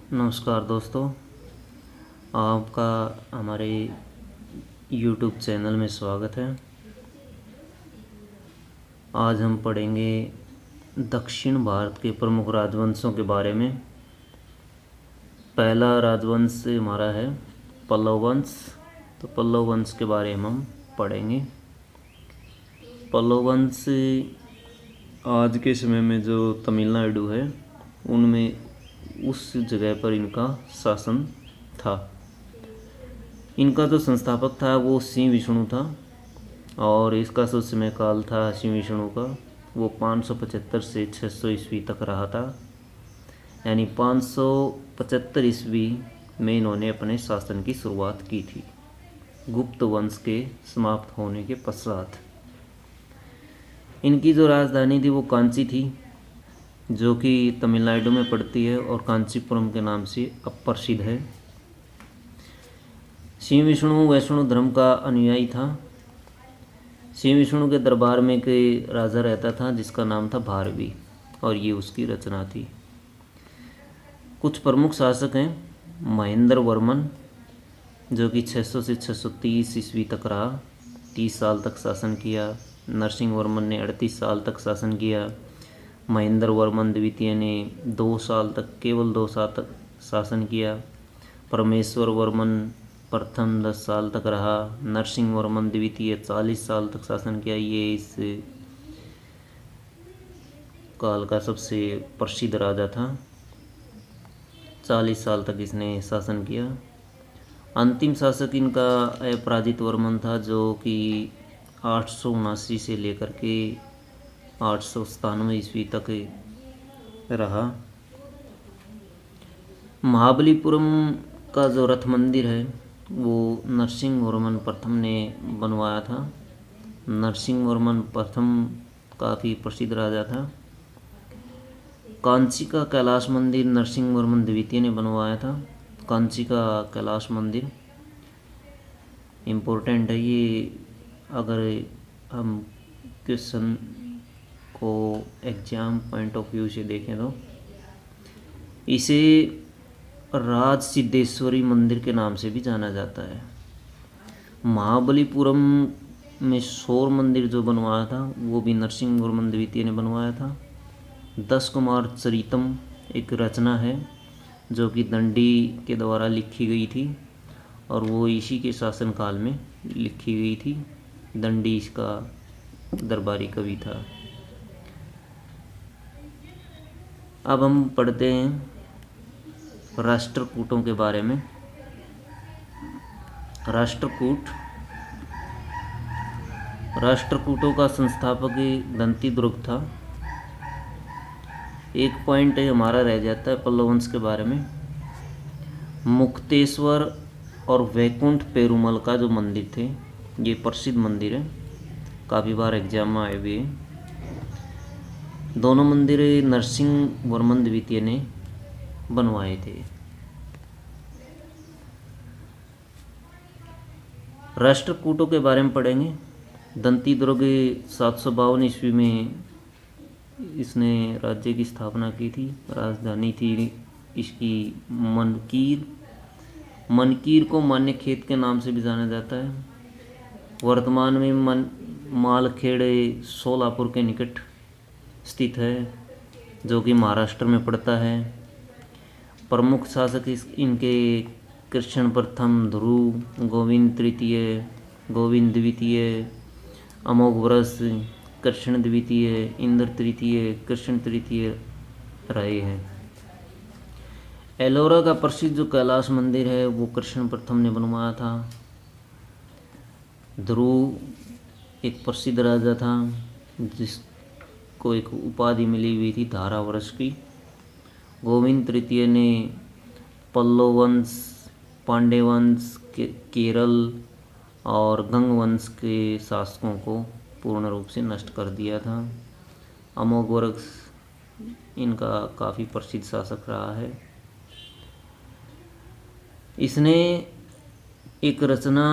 नमस्कार दोस्तों, आपका हमारे YouTube चैनल में स्वागत है। आज हम पढ़ेंगे दक्षिण भारत के प्रमुख राजवंशों के बारे में। पहला राजवंश हमारा है पल्लव वंश। तो पल्लव वंश के बारे में हम पढ़ेंगे। पल्लव वंश आज के समय में जो तमिलनाडु है उनमें उस जगह पर इनका शासन था। इनका जो संस्थापक था वो सिंह विष्णु था और इसका जो समय काल था सिंह विष्णु का वो 575 से 600 ईस्वी तक रहा था। यानी 575 ईस्वी में इन्होंने अपने शासन की शुरुआत की थी, गुप्त वंश के समाप्त होने के पश्चात। इनकी जो राजधानी थी वो कांची थी, जो कि तमिलनाडु में पड़ती है और कांचीपुरम के नाम से अब प्रसिद्ध है। सिंह विष्णु वैष्णव धर्म का अनुयायी था। सिंह विष्णु के दरबार में एक राजा रहता था जिसका नाम था भारवी और ये उसकी रचना थी। कुछ प्रमुख शासक हैं। महेंद्र वर्मन, जो कि 600 से 630 ईस्वी तक रहा, 30 साल तक शासन किया। नरसिंह वर्मन ने 38 साल तक शासन किया। महेंद्र वर्मन द्वितीय ने 2 साल तक, केवल 2 साल तक शासन किया। परमेश्वर वर्मन प्रथम 10 साल तक रहा। नरसिंह वर्मन द्वितीय 40 साल तक शासन किया। ये इस काल का सबसे प्रसिद्ध राजा था। 40 साल तक इसने शासन किया। अंतिम शासक इनका अपराजित वर्मन था, जो कि 879 से लेकर के 897 ईस्वी तक रहा। महाबलीपुरम का जो रथ मंदिर है वो नरसिंह वर्मन प्रथम ने बनवाया था। नरसिंह वर्मन प्रथम काफ़ी प्रसिद्ध राजा था। कांची का कैलाश मंदिर नरसिंह वर्मन द्वितीय ने बनवाया था। कांची का कैलाश मंदिर इम्पोर्टेंट है। ये अगर हम क्वेश्चन को एग्जाम पॉइंट ऑफ व्यू से देखें तो इसे राज सिद्धेश्वरी मंदिर के नाम से भी जाना जाता है। महाबलीपुरम में शोर मंदिर जो बनवाया था वो भी नरसिंह वर्मन द्वितीय ने बनवाया था। 10 कुमार चरितम एक रचना है जो कि दंडी के द्वारा लिखी गई थी और वो इसी के शासनकाल में लिखी गई थी। दंडी इसका दरबारी कवि था। अब हम पढ़ते हैं राष्ट्रकूटों के बारे में। राष्ट्रकूटों का संस्थापक दंतीदुर्ग था। एक पॉइंट हमारा रह जाता है पल्लव वंश के बारे में। मुक्तेश्वर और वैकुंठ पेरुमल का जो मंदिर थे ये प्रसिद्ध मंदिर है, काफ़ी बार एग्जाम में आए हुए हैं। दोनों मंदिर नरसिंह वर्मन द्वितीय ने बनवाए थे। राष्ट्रकूटों के बारे में पढ़ेंगे। दंतीदुर्ग 752 ईस्वी में इसने राज्य की स्थापना की थी। राजधानी थी इसकी मनकीर। मनकीर को मान्यखेत के नाम से भी जाना जाता है। वर्तमान में मालखेड़ सोलापुर के निकट स्थित है, जो कि महाराष्ट्र में पड़ता है। प्रमुख शासक इनके कृष्ण प्रथम, ध्रुव, गोविंद तृतीय, गोविंद द्वितीय, अमोघवर्ष, कृष्ण द्वितीय, इंद्र तृतीय, कृष्ण तृतीय रहे हैं। एलोरा का प्रसिद्ध जो कैलाश मंदिर है वो कृष्ण प्रथम ने बनवाया था। ध्रुव एक प्रसिद्ध राजा था जिसको एक उपाधि मिली हुई थी धारावरस की। गोविंद तृतीय ने पल्लव वंश, पांड्य वंश, केरल और गंग वंश के शासकों को पूर्ण रूप से नष्ट कर दिया था। अमोघवर्ष इनका काफ़ी प्रसिद्ध शासक रहा है। इसने एक रचना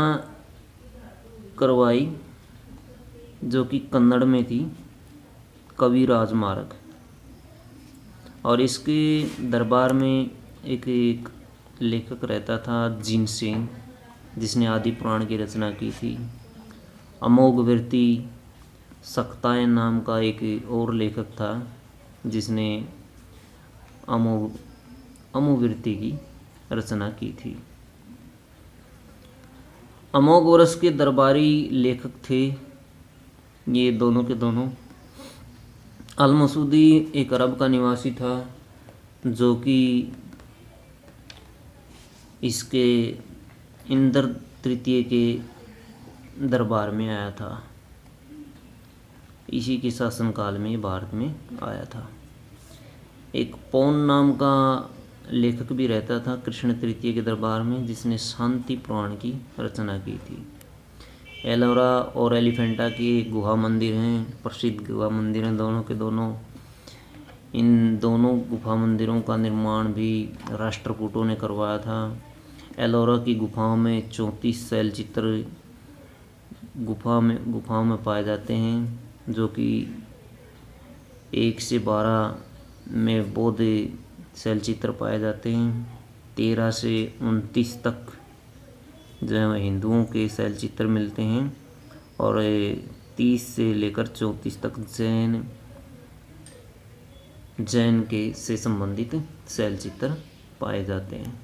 करवाई जो कि कन्नड़ में थी, कवि राजमार्ग, और इसके दरबार में एक लेखक रहता था जिनसेन, जिसने आदि पुराण की रचना की थी। अमोघवर्ती सक्तायन नाम का एक और लेखक था जिसने अमोघवर्ती की रचना की थी। अमोघवर्ष के दरबारी लेखक थे ये दोनों के दोनों। अल-मसूदी एक अरब का निवासी था जो कि इसके इंद्र तृतीय के दरबार में आया था। इसी के शासनकाल में भारत में आया था। एक पौन नाम का लेखक भी रहता था कृष्ण तृतीय के दरबार में, जिसने शांति पुराण की रचना की थी। एलोरा और एलिफेंटा के गुहा मंदिर हैं, प्रसिद्ध गुहा मंदिर हैं दोनों के दोनों। इन दोनों गुफा मंदिरों का निर्माण भी राष्ट्रकूटों ने करवाया था। एलोरा की गुफाओं में 34 शैल चित्र गुफाओं में पाए जाते हैं, जो कि 1 से 12 में बौद्ध शैल चित्र पाए जाते हैं। 13 से 29 तक जो है हिंदुओं के शैल चित्र मिलते हैं और 30 से लेकर 34 तक जैन के से संबंधित शैल चित्र पाए जाते हैं।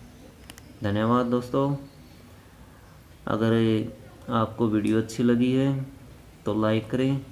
धन्यवाद दोस्तों। अगर आपको वीडियो अच्छी लगी है तो लाइक करें,